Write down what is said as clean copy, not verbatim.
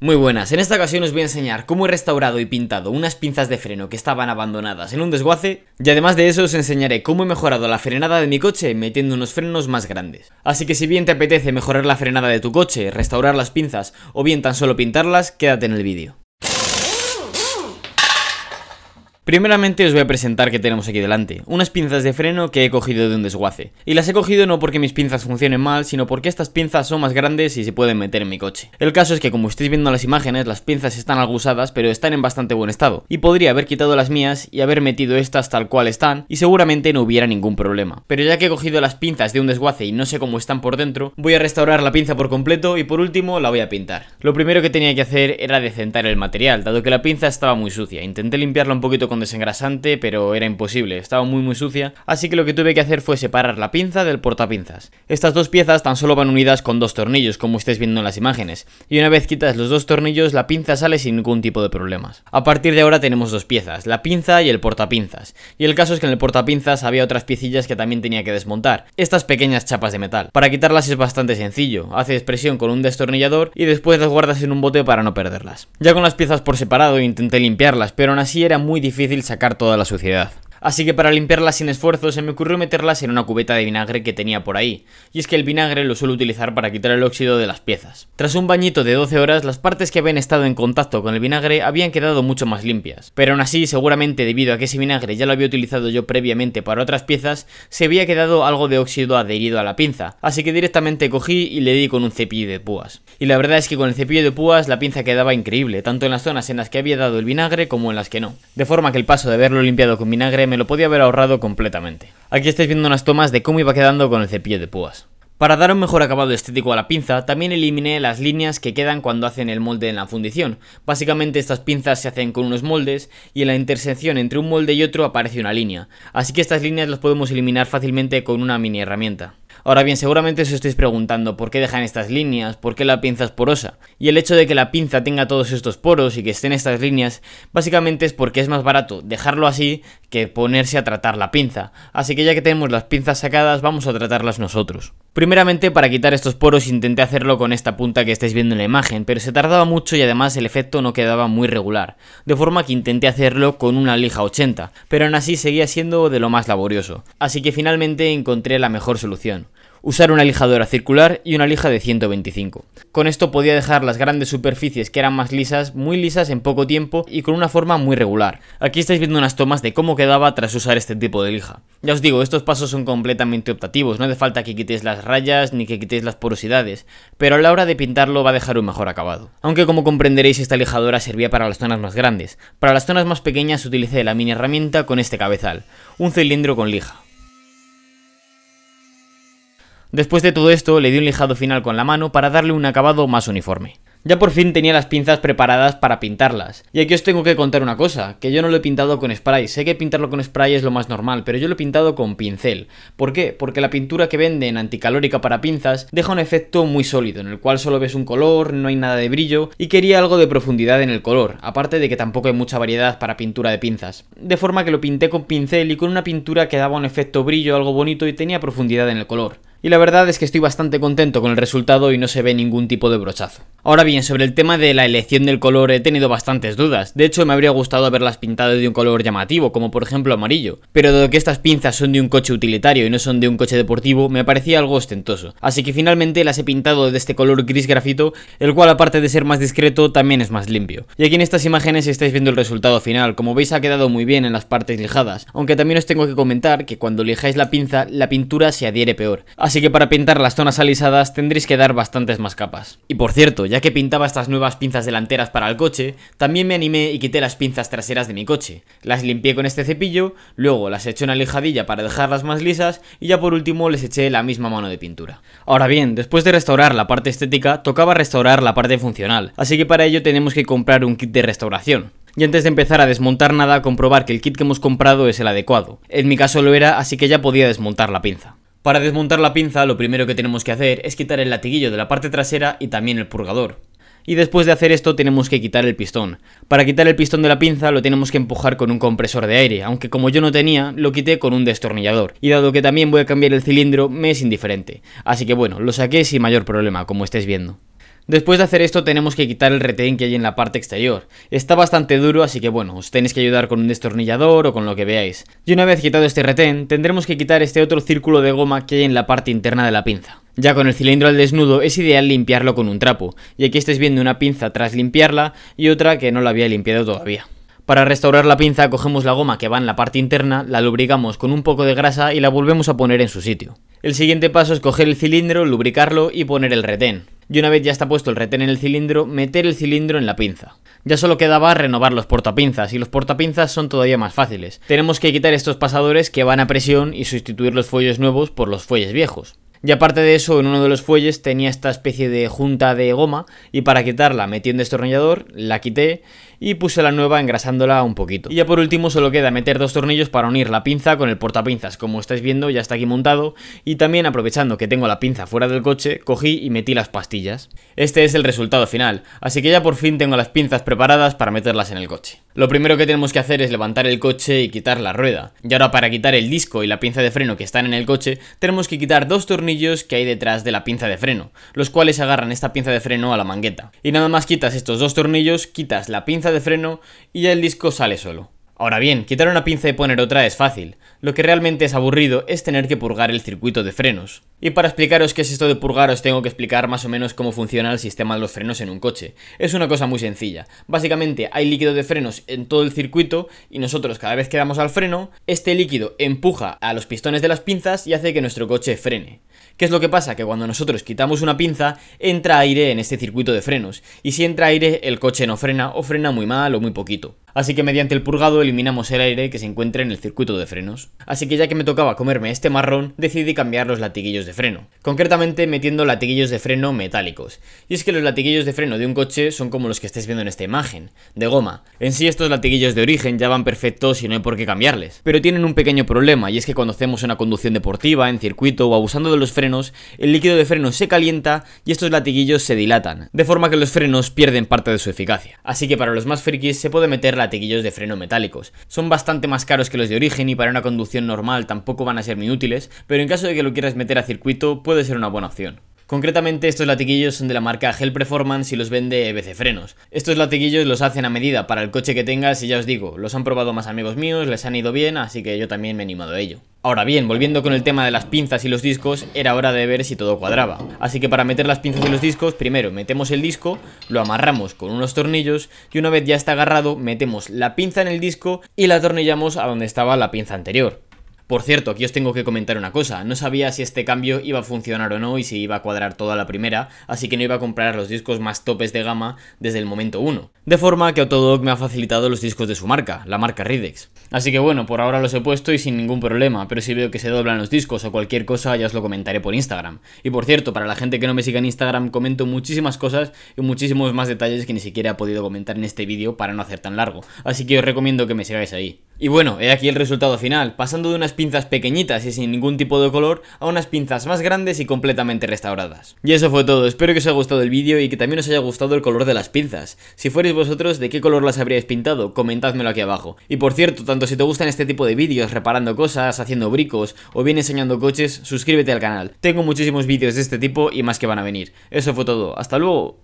Muy buenas, en esta ocasión os voy a enseñar cómo he restaurado y pintado unas pinzas de freno que estaban abandonadas en un desguace, y además de eso os enseñaré cómo he mejorado la frenada de mi coche metiendo unos frenos más grandes. Así que si bien te apetece mejorar la frenada de tu coche, restaurar las pinzas o bien tan solo pintarlas, quédate en el vídeo. Primeramente os voy a presentar qué tenemos aquí delante, unas pinzas de freno que he cogido de un desguace. Y las he cogido no porque mis pinzas funcionen mal, sino porque estas pinzas son más grandes y se pueden meter en mi coche. El caso es que como estáis viendo en las imágenes, las pinzas están algo usadas, pero están en bastante buen estado. Y podría haber quitado las mías y haber metido estas tal cual están, y seguramente no hubiera ningún problema. Pero ya que he cogido las pinzas de un desguace y no sé cómo están por dentro, voy a restaurar la pinza por completo y por último la voy a pintar. Lo primero que tenía que hacer era decentar el material, dado que la pinza estaba muy sucia. Intenté limpiarla un poquito con desengrasante, pero era imposible, estaba muy sucia, así que lo que tuve que hacer fue separar la pinza del portapinzas. Estas dos piezas tan solo van unidas con dos tornillos, como estáis viendo en las imágenes, y una vez quitas los dos tornillos, la pinza sale sin ningún tipo de problemas. A partir de ahora tenemos dos piezas, la pinza y el portapinzas, y el caso es que en el portapinzas había otras piecillas que también tenía que desmontar, estas pequeñas chapas de metal. Para quitarlas es bastante sencillo, haces presión con un destornillador y después las guardas en un bote para no perderlas. Ya con las piezas por separado intenté limpiarlas, pero aún así era muy difícil sacar toda la suciedad. Así que para limpiarlas sin esfuerzo se me ocurrió meterlas en una cubeta de vinagre que tenía por ahí, y es que el vinagre lo suelo utilizar para quitar el óxido de las piezas. Tras un bañito de 12 horas, las partes que habían estado en contacto con el vinagre habían quedado mucho más limpias, pero aún así, seguramente debido a que ese vinagre ya lo había utilizado yo previamente para otras piezas, se había quedado algo de óxido adherido a la pinza, así que directamente cogí y le di con un cepillo de púas. Y la verdad es que con el cepillo de púas la pinza quedaba increíble, tanto en las zonas en las que había dado el vinagre como en las que no, de forma que el paso de haberlo limpiado con vinagre me lo podía haber ahorrado completamente. Aquí estáis viendo unas tomas de cómo iba quedando con el cepillo de púas. Para dar un mejor acabado estético a la pinza, también eliminé las líneas que quedan cuando hacen el molde en la fundición. Básicamente estas pinzas se hacen con unos moldes y en la intersección entre un molde y otro aparece una línea, así que estas líneas las podemos eliminar fácilmente con una mini herramienta. Ahora bien, seguramente os estáis preguntando por qué dejan estas líneas, por qué la pinza es porosa. Y el hecho de que la pinza tenga todos estos poros y que estén estas líneas, básicamente es porque es más barato dejarlo así que ponerse a tratar la pinza. Así que ya que tenemos las pinzas sacadas, vamos a tratarlas nosotros. Primeramente, para quitar estos poros intenté hacerlo con esta punta que estáis viendo en la imagen, pero se tardaba mucho y además el efecto no quedaba muy regular, de forma que intenté hacerlo con una lija 80, pero aún así seguía siendo de lo más laborioso. Así que finalmente encontré la mejor solución: usar una lijadora circular y una lija de 125. Con esto podía dejar las grandes superficies que eran más lisas, muy lisas en poco tiempo y con una forma muy regular. Aquí estáis viendo unas tomas de cómo quedaba tras usar este tipo de lija. Ya os digo, estos pasos son completamente optativos, no hace falta que quitéis las rayas ni que quitéis las porosidades, pero a la hora de pintarlo va a dejar un mejor acabado. Aunque como comprenderéis, esta lijadora servía para las zonas más grandes. Para las zonas más pequeñas utilicé la mini herramienta con este cabezal, un cilindro con lija. Después de todo esto, le di un lijado final con la mano para darle un acabado más uniforme. Ya por fin tenía las pinzas preparadas para pintarlas. Y aquí os tengo que contar una cosa, que yo no lo he pintado con spray. Sé que pintarlo con spray es lo más normal, pero yo lo he pintado con pincel. ¿Por qué? Porque la pintura que venden anticalórica para pinzas deja un efecto muy sólido, en el cual solo ves un color, no hay nada de brillo, y quería algo de profundidad en el color, aparte de que tampoco hay mucha variedad para pintura de pinzas. De forma que lo pinté con pincel y con una pintura que daba un efecto brillo, algo bonito y tenía profundidad en el color. Y la verdad es que estoy bastante contento con el resultado y no se ve ningún tipo de brochazo. Ahora bien, sobre el tema de la elección del color he tenido bastantes dudas. De hecho, me habría gustado haberlas pintado de un color llamativo, como por ejemplo amarillo. Pero dado que estas pinzas son de un coche utilitario y no son de un coche deportivo, me parecía algo ostentoso. Así que finalmente las he pintado de este color gris grafito, el cual aparte de ser más discreto, también es más limpio. Y aquí en estas imágenes estáis viendo el resultado final. Como veis, ha quedado muy bien en las partes lijadas. Aunque también os tengo que comentar que cuando lijáis la pinza, la pintura se adhiere peor. Así que para pintar las zonas alisadas tendréis que dar bastantes más capas. Y por cierto, ya que pintaba estas nuevas pinzas delanteras para el coche, también me animé y quité las pinzas traseras de mi coche. Las limpié con este cepillo, luego las eché una lijadilla para dejarlas más lisas y ya por último les eché la misma mano de pintura. Ahora bien, después de restaurar la parte estética, tocaba restaurar la parte funcional, así que para ello tenemos que comprar un kit de restauración. Y antes de empezar a desmontar nada, comprobar que el kit que hemos comprado es el adecuado. En mi caso lo era, así que ya podía desmontar la pinza. Para desmontar la pinza, lo primero que tenemos que hacer es quitar el latiguillo de la parte trasera y también el purgador. Y después de hacer esto tenemos que quitar el pistón. Para quitar el pistón de la pinza lo tenemos que empujar con un compresor de aire, aunque como yo no tenía, lo quité con un destornillador. Y dado que también voy a cambiar el cilindro, me es indiferente. Así que bueno, lo saqué sin mayor problema, como estáis viendo. Después de hacer esto tenemos que quitar el retén que hay en la parte exterior. Está bastante duro, así que bueno, os tenéis que ayudar con un destornillador o con lo que veáis. Y una vez quitado este retén, tendremos que quitar este otro círculo de goma que hay en la parte interna de la pinza. Ya con el cilindro al desnudo es ideal limpiarlo con un trapo, y aquí estáis viendo una pinza tras limpiarla y otra que no la había limpiado todavía. Para restaurar la pinza cogemos la goma que va en la parte interna, la lubricamos con un poco de grasa y la volvemos a poner en su sitio. El siguiente paso es coger el cilindro, lubricarlo y poner el retén. Y una vez ya está puesto el retén en el cilindro, meter el cilindro en la pinza. Ya solo quedaba renovar los portapinzas, y los portapinzas son todavía más fáciles. Tenemos que quitar estos pasadores que van a presión y sustituir los fuelles nuevos por los fuelles viejos. Y aparte de eso, en uno de los fuelles tenía esta especie de junta de goma, y para quitarla metí un destornillador, la quité y puse la nueva engrasándola un poquito. Y ya por último solo queda meter dos tornillos para unir la pinza con el portapinzas. Como estáis viendo ya está aquí montado, y también aprovechando que tengo la pinza fuera del coche, cogí y metí las pastillas. Este es el resultado final, así que ya por fin tengo las pinzas preparadas para meterlas en el coche. Lo primero que tenemos que hacer es levantar el coche y quitar la rueda. Y ahora para quitar el disco y la pinza de freno que están en el coche, tenemos que quitar dos tornillos que hay detrás de la pinza de freno, los cuales agarran esta pinza de freno a la mangueta. Y nada más quitas estos dos tornillos, quitas la pinza de freno y ya el disco sale solo. Ahora bien, quitar una pinza y poner otra es fácil. Lo que realmente es aburrido es tener que purgar el circuito de frenos. Y para explicaros qué es esto de purgar os tengo que explicar más o menos cómo funciona el sistema de los frenos en un coche. Es una cosa muy sencilla. Básicamente hay líquido de frenos en todo el circuito y nosotros cada vez que damos al freno, este líquido empuja a los pistones de las pinzas y hace que nuestro coche frene. ¿Qué es lo que pasa? Que cuando nosotros quitamos una pinza, entra aire en este circuito de frenos, y si entra aire el coche no frena o frena muy mal o muy poquito. Así que mediante el purgado eliminamos el aire que se encuentra en el circuito de frenos. Así que ya que me tocaba comerme este marrón, decidí cambiar los latiguillos de freno. Concretamente metiendo latiguillos de freno metálicos. Y es que los latiguillos de freno de un coche son como los que estáis viendo en esta imagen, de goma. En sí estos latiguillos de origen ya van perfectos y no hay por qué cambiarles. Pero tienen un pequeño problema, y es que cuando hacemos una conducción deportiva, en circuito o abusando de los frenos, el líquido de freno se calienta y estos latiguillos se dilatan, de forma que los frenos pierden parte de su eficacia. Así que para los más frikis se puede meter latiguillos de freno metálicos. Son bastante más caros que los de origen y para una conducción normal tampoco van a ser muy útiles, pero en caso de que lo quieras meter a circuito puede ser una buena opción. Concretamente estos latiguillos son de la marca Gel Performance y los vende EBC Frenos. Estos latiguillos los hacen a medida para el coche que tengas y ya os digo, los han probado más amigos míos, les han ido bien, así que yo también me he animado a ello. Ahora bien, volviendo con el tema de las pinzas y los discos, era hora de ver si todo cuadraba. Así que para meter las pinzas y los discos, primero metemos el disco, lo amarramos con unos tornillos y una vez ya está agarrado, metemos la pinza en el disco y la atornillamos a donde estaba la pinza anterior. Por cierto, aquí os tengo que comentar una cosa, no sabía si este cambio iba a funcionar o no y si iba a cuadrar toda la primera, así que no iba a comprar los discos más topes de gama desde el momento 1. De forma que Autodoc me ha facilitado los discos de su marca, la marca Ridex. Así que bueno, por ahora los he puesto y sin ningún problema, pero si veo que se doblan los discos o cualquier cosa ya os lo comentaré por Instagram. Y por cierto, para la gente que no me siga en Instagram comento muchísimas cosas y muchísimos más detalles que ni siquiera he podido comentar en este vídeo para no hacer tan largo, así que os recomiendo que me sigáis ahí. Y bueno, he aquí el resultado final, pasando de unas pinzas pequeñitas y sin ningún tipo de color a unas pinzas más grandes y completamente restauradas. Y eso fue todo, espero que os haya gustado el vídeo y que también os haya gustado el color de las pinzas. Si fuerais vosotros, ¿de qué color las habríais pintado? Comentádmelo aquí abajo. Y por cierto, tanto si te gustan este tipo de vídeos reparando cosas, haciendo bricos o bien enseñando coches, suscríbete al canal. Tengo muchísimos vídeos de este tipo y más que van a venir. Eso fue todo, hasta luego.